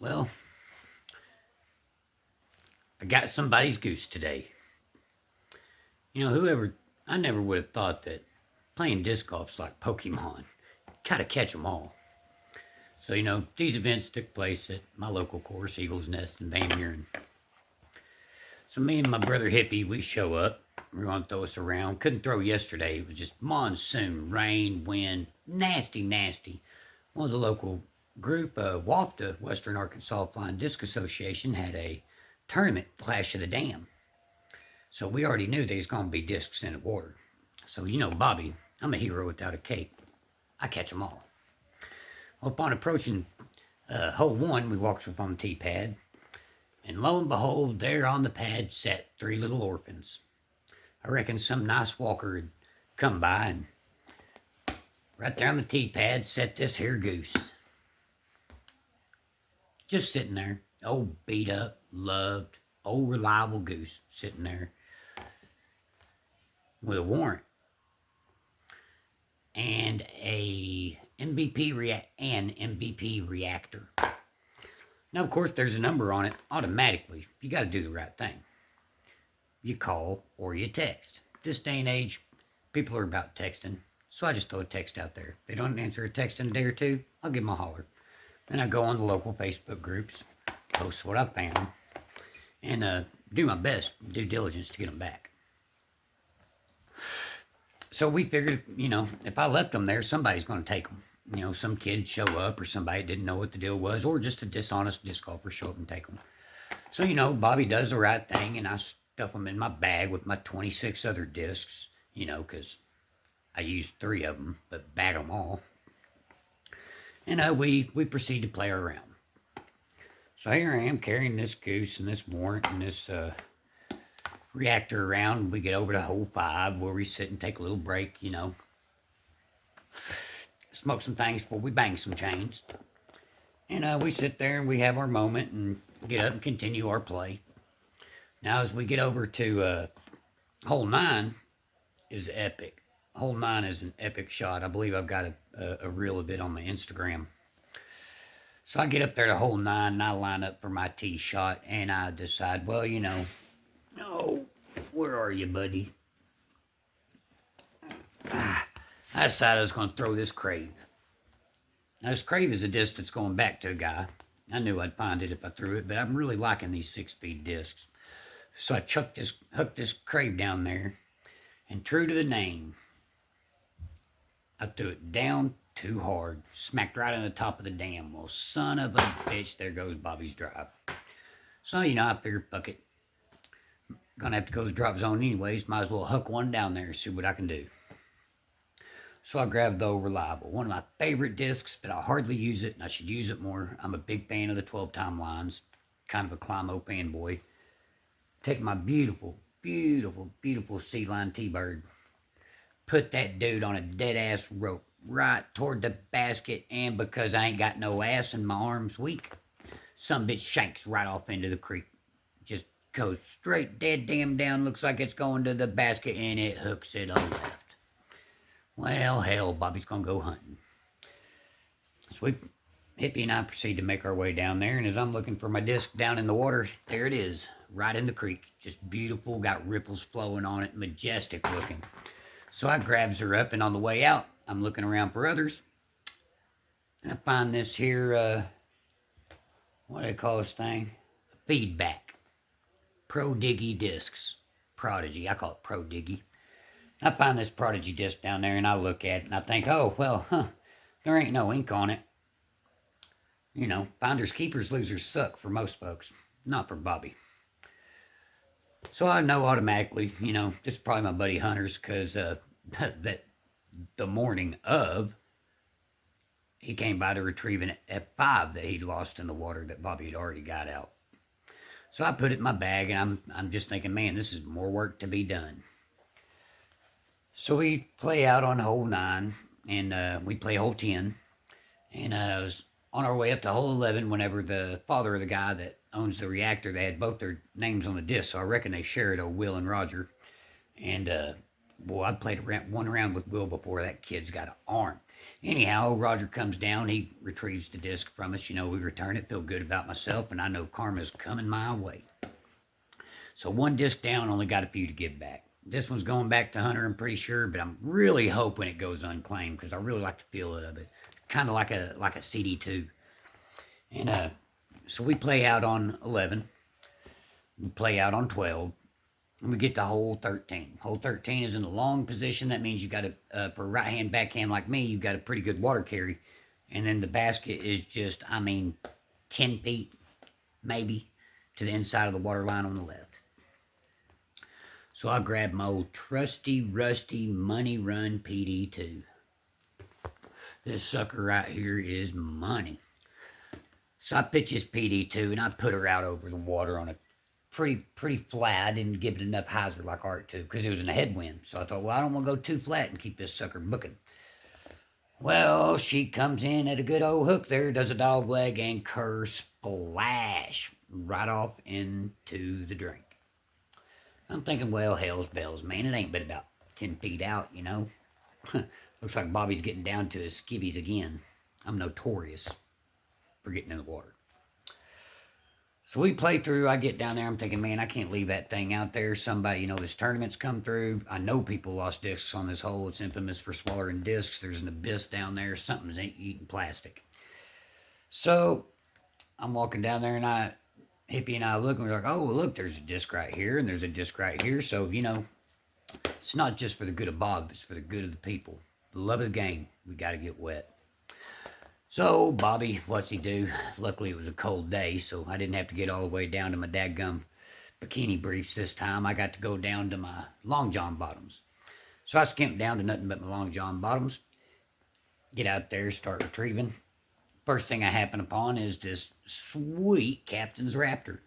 Well, I got somebody's goose today. I never would have thought that playing disc golf's like Pokemon. Gotta catch 'em all. So, these events took place at my local course, Eagle's Nest in Van Buren. So, me and my brother Hippie, we show up. We're going to throw us around. Couldn't throw yesterday. It was just monsoon, rain, wind, nasty, nasty. One of the local group, WAFTA, Western Arkansas Flying Disc Association, had a tournament, Clash of the Dam. So we already knew there's going to be discs in the water. So, Bobby, I'm a hero without a cape. I catch 'em all. Well, upon approaching hole one, we walked up on the tee pad. And lo and behold, there on the pad sat three little orphans. I reckon some nice walker had come by and right there on the tee pad sat this here goose. Just sitting there. Old beat up, loved, old reliable goose sitting there with a warrant and a MVP reactor. Now, of course, there's a number on it automatically. You got to do the right thing. You call or you text. This day and age, people are about texting, so I just throw a text out there. If they don't answer a text in a day or two, I'll give them a holler. Then I go on the local Facebook groups, post what I found, and do my best due diligence to get them back. So we figured, if I left them there, somebody's going to take them. Some kid show up or somebody didn't know what the deal was, or just a dishonest disc golfer show up and take them. So, Bobby does the right thing, and I stuff them in my bag with my 26 other discs, because I used 3 of them, but bag them all. And we proceed to play around. So here I am carrying this goose and this warrant and this reactor around. We get over to hole 5 where we sit and take a little break, smoke some things before we bang some chains. And we sit there and we have our moment and get up and continue our play. Now as we get over to hole 9 is epic. Hole 9 is an epic shot. I believe I've got a reel of it on my Instagram. So I get up there to hole 9 and I line up for my tee shot and I decide, well, oh, where are you, buddy? I decided I was going to throw this crave. Now, this crave is a disc that's going back to a guy. I knew I'd find it if I threw it, but I'm really liking these 6-speed discs. So I hooked this crave down there, and true to the name, I threw it down too hard, smacked right on the top of the dam. Well, son of a bitch, there goes Bobby's drive. So, I figured, fuck it. Gonna have to go to the drop zone anyways. Might as well hook one down there and see what I can do. So I grabbed the old Reliable, one of my favorite discs, but I hardly use it, and I should use it more. I'm a big fan of the 12-time lines, kind of a Climo fanboy. Take my beautiful, beautiful, beautiful sea line T-bird, put that dude on a dead-ass rope right toward the basket, and because I ain't got no ass and my arm's weak, some bitch shanks right off into the creek. Just goes straight dead damn down, looks like it's going to the basket, and it hooks it on left. Well, hell, Bobby's going to go hunting. So Hippie and I proceed to make our way down there, and as I'm looking for my disc down in the water, there it is, right in the creek. Just beautiful, got ripples flowing on it, majestic looking. So I grabs her up, and on the way out, I'm looking around for others, and I find this here, what do they call this thing? Feedback. Pro Diggy discs. Prodigy, I call it Pro Diggy. I find this Prodigy disc down there and I look at it and I think, oh, well, there ain't no ink on it. Finders, keepers, losers suck for most folks. Not for Bobby. So I know automatically, this is probably my buddy Hunter's because that the morning of, he came by to retrieve an F5 that he'd lost in the water that Bobby had already got out. So I put it in my bag and I'm just thinking, man, this is more work to be done. So we play out on hole 9, and we play hole 10, and I was on our way up to hole 11 whenever the father of the guy that owns the reactor, they had both their names on the disc, so I reckon they shared, Will and Roger, and Boy, I played one round with Will before. That kid's got an arm. Anyhow, Roger comes down. He retrieves the disc from us. We return it. Feel good about myself, and I know karma's coming my way. So one disc down, only got a few to give back. This one's going back to Hunter, I'm pretty sure, but I'm really hoping it goes unclaimed because I really like the feel of it. Kind of like a CD2. And so we play out on 11. We play out on 12. And we get to hole 13. Hole 13 is in the long position. That means you got to, for a right-hand backhand like me, you've got a pretty good water carry. And then the basket is just, 10 feet, maybe, to the inside of the water line on the left. So I grab my old trusty, rusty, money run PD2. This sucker right here is money. So I pitch this PD2 and I put her out over the water on a pretty flat. I didn't give it enough hyzer like Art to because it was in a headwind. So I thought, well, I don't want to go too flat and keep this sucker booking. Well, she comes in at a good old hook there, does a dog leg and curl splash right off into the drink. I'm thinking, well, hell's bells, man. It ain't but about 10 feet out, Looks like Bobby's getting down to his skivvies again. I'm notorious for getting in the water. So we play through. I get down there. I'm thinking, man, I can't leave that thing out there. Somebody, this tournament's come through. I know people lost discs on this hole. It's infamous for swallowing discs. There's an abyss down there. Something's eating plastic. So I'm walking down there, and Hippie and I look, and we're like, oh, look, there's a disc right here, and there's a disc right here. So, it's not just for the good of Bob. It's for the good of the people. The love of the game. We got to get wet. So, Bobby, what's he do? Luckily, it was a cold day, so I didn't have to get all the way down to my dadgum bikini briefs this time. I got to go down to my long john bottoms. So I skimped down to nothing but my long john bottoms. Get out there, start retrieving. First thing I happen upon is this sweet Captain's Raptor.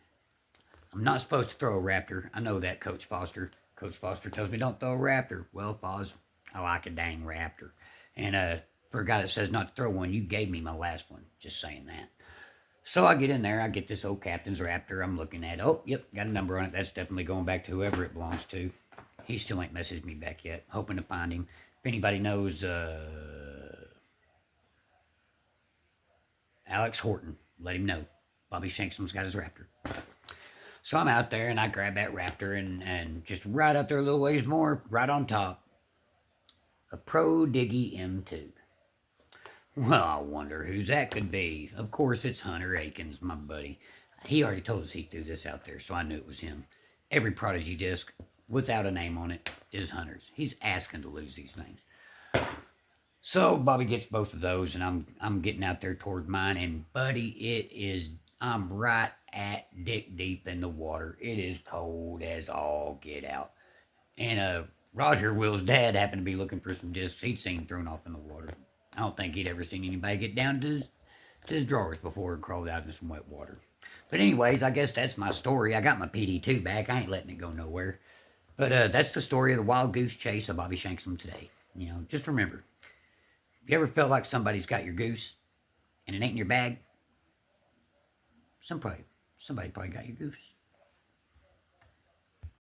I'm not supposed to throw a Raptor. I know that, Coach Foster. Coach Foster tells me don't throw a Raptor. Well, Foz, I like a dang Raptor. And for a guy that says not to throw one, you gave me my last one. Just saying that. So I get in there. I get this old Captain's Raptor. I'm looking at it. Oh, yep, got a number on it. That's definitely going back to whoever it belongs to. He still ain't messaged me back yet. Hoping to find him. If anybody knows... Alex Horton, let him know. Bobby Shankson's got his Raptor. So I'm out there and I grab that Raptor and just right out there a little ways more, right on top, a Pro Diggy M2. Well, I wonder whose that could be. Of course, it's Hunter Akins, my buddy. He already told us he threw this out there, so I knew it was him. Every Prodigy disc without a name on it is Hunter's. He's asking to lose these things. So Bobby gets both of those, and I'm getting out there toward mine, and buddy, I'm right at dick deep in the water. It is cold as all get out. And Roger, Will's dad, happened to be looking for some discs he'd seen thrown off in the water. I don't think he'd ever seen anybody get down to his drawers before and crawled out in some wet water. But anyways, I guess that's my story. I got my PD2 back. I ain't letting it go nowhere. But that's the story of the wild goose chase of Bobby Shankston today. Just remember, if you ever felt like somebody's got your goose and it ain't in your bag, somebody probably got your goose.